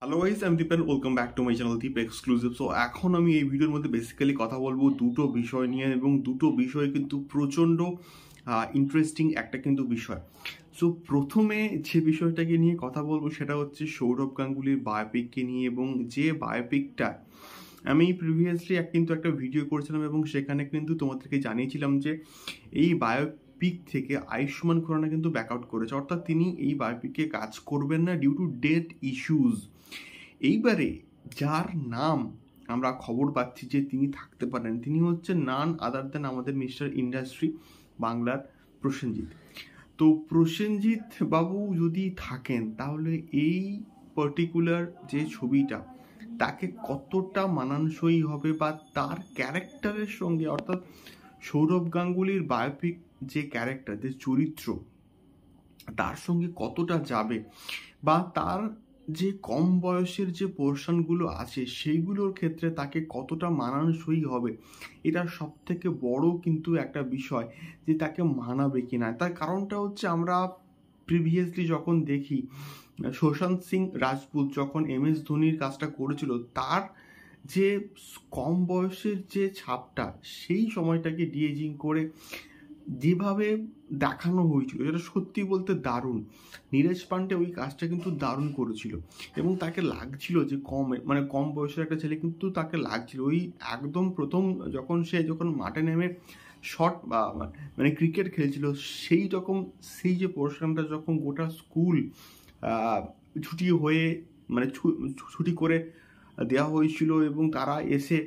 Hello guys, আমি Dipen. Welcome back to my channel Deep exclusive. So এখন আমি এই ভিডিওর মধ্যে বেসিক্যালি কথা বলবো দুটো বিষয় নিয়ে, এবং দুটো বিষয় কিন্তু প্রচণ্ড ইন্টারেস্টিং একটা কিন্তু বিষয়। সো প্রথমে যে বিষয়টাকে নিয়ে কথা বলবো সেটা হচ্ছে সৌরভ গাঙ্গুলির বায়োপিককে নিয়ে, এবং যে বায়োপিকটা আমি প্রিভিয়াসলি কিন্তু একটা ভিডিও করেছিলাম এবং সেখানে কিন্তু তোমাদেরকে জানিয়েছিলাম যে এই বায়োপিক থেকে আয়ুষ্মান খুরানা কিন্তু ব্যাকআউট করেছে, অর্থাৎ তিনি এই বায়োপিকে কাজ করবেন না ডিউ টু ডেথ ইস্যুজ। এইবারে যার নাম আমরা খবর পাচ্ছি যে তিনি থাকতে পারেন, তিনি হচ্ছে নান আদার দেন আমাদের মিস্টার ইন্ডাস্ট্রি বাংলার প্রসেনজিৎ। তো প্রসেনজিৎ বাবু যদি থাকেন তাহলে এই পার্টিকুলার যে ছবিটা তাকে কতটা মানানসই হবে, বা তার ক্যারেক্টারের সঙ্গে, অর্থাৎ সৌরভ গাঙ্গুলির বায়োপিক যে ক্যারেক্টার, যে চরিত্র, তার সঙ্গে কতটা যাবে, বা তার যে কম বয়সের যে পোর্শনগুলো আছে সেইগুলোর ক্ষেত্রে তাকে কতটা মানানসই হবে, এটা সব থেকে বড় কিন্তু একটা বিষয় যে তাকে মানাবে কি না। তার কারণটা হচ্ছে আমরা প্রিভিয়াসলি যখন দেখি সুশান্ত সিং রাজপুত যখন MS ধোনির কাজটা করেছিল, তার যে কম বয়সের যে ছাপটা সেই সময়টাকে ডিএজিং করে যেভাবে দেখানো হয়েছিল যেটা সত্যি বলতে দারুণ। নীরজ পান্ডে ওই কাজটা কিন্তু দারুণ করেছিল, এবং তাকে লাগছিল যে কম বয়সের একটা ছেলে, কিন্তু তাকে লাগছিল ওই একদম প্রথম যখন মাঠে নেমে শট বা মানে ক্রিকেট খেলছিল সেই রকম, সেই যে পোর্শনটা যখন গোটা স্কুল ছুটি হয়ে মানে ছুটি করে দেওয়া হয়েছিল এবং তারা এসে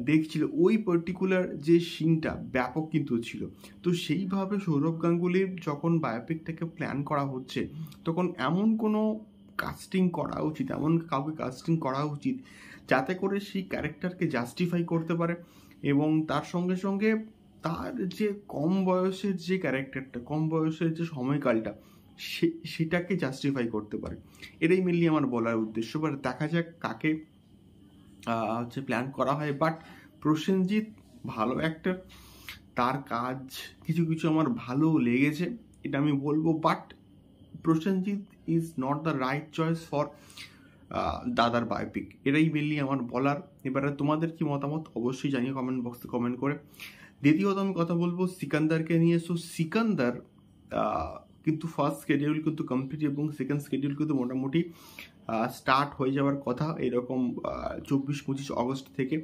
দেখছিল, ওই পার্টিকুলার যে সিনটা ব্যাপক কিন্তু ছিল। তো সেইভাবে সৌরভ গাঙ্গুলির যখন বায়োপিকটাকে প্ল্যান করা হচ্ছে তখন এমন কোনো কাস্টিং করা উচিত, এমন কাউকে কাস্টিং করা উচিত যাতে করে সেই ক্যারেক্টারকে জাস্টিফাই করতে পারে, এবং তার সঙ্গে সঙ্গে তার যে কম বয়সের যে ক্যারেক্টারটা, কম বয়সের যে সময়কালটা সেটাকে জাস্টিফাই করতে পারে। এটাই মেনলি আমার বলার উদ্দেশ্য। এবার দেখা যাক কাকে হচ্ছে প্ল্যান করা হয়। বাট প্রসেনজিৎ ভালো অ্যাক্টর, তার কাজ কিছু কিছু আমার ভালো লেগেছে, এটা আমি বলবো। But Prosenjit is not the right choice for দাদার বায়োপিক, এটাই মেনলি আমার বলার। এবারে তোমাদের কি মতামত অবশ্যই জানিয়ে কমেন্ট বক্সে কমেন্ট করে। দ্বিতীয়ত আমি কথা বলবো সিকান্দারকে নিয়ে। সো সিকান্দার কিন্তু ফার্স্ট স্কেডিউল কিন্তু কমপ্লিট, এবং সেকেন্ড স্কেডিউল কিন্তু মোটামুটি স্টার্ট হয়ে যাওয়ার কথা এরকম 24-25 অগস্ট থেকে।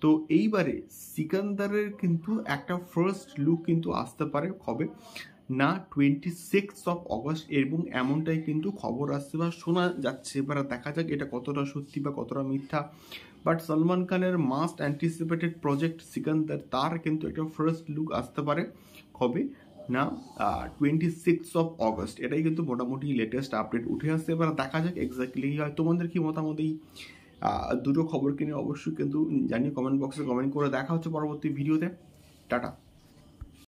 তো এইবারে সিকান্দারের কিন্তু একটা ফার্স্ট লুক কিন্তু আসতে পারে কবে না, 26 অগস্ট, এবং এমনটাই কিন্তু খবর আসছে বা শোনা যাচ্ছে। এবার দেখা যাক এটা কতটা সত্যি বা কতটা মিথ্যা। বাট সলমান খানের মাস্ট অ্যান্টিসিপেটেড প্রজেক্ট সিকান্দার, তার কিন্তু একটা ফার্স্ট লুক আসতে পারে কবে না, 26 অগস্ট। এটাই কিন্তু মোটামুটি লেটেস্ট আপডেট উঠে আসছে। এবার দেখা যাক এক্স্যাক্টলি কি হয়। তোমাদের কি মতামত এই দুটো খবর কিনে অবশ্যই কিন্তু জানিয়ে কমেন্ট বক্সে কমেন্ট করে। দেখা হচ্ছে পরবর্তী ভিডিওতে। টাটা।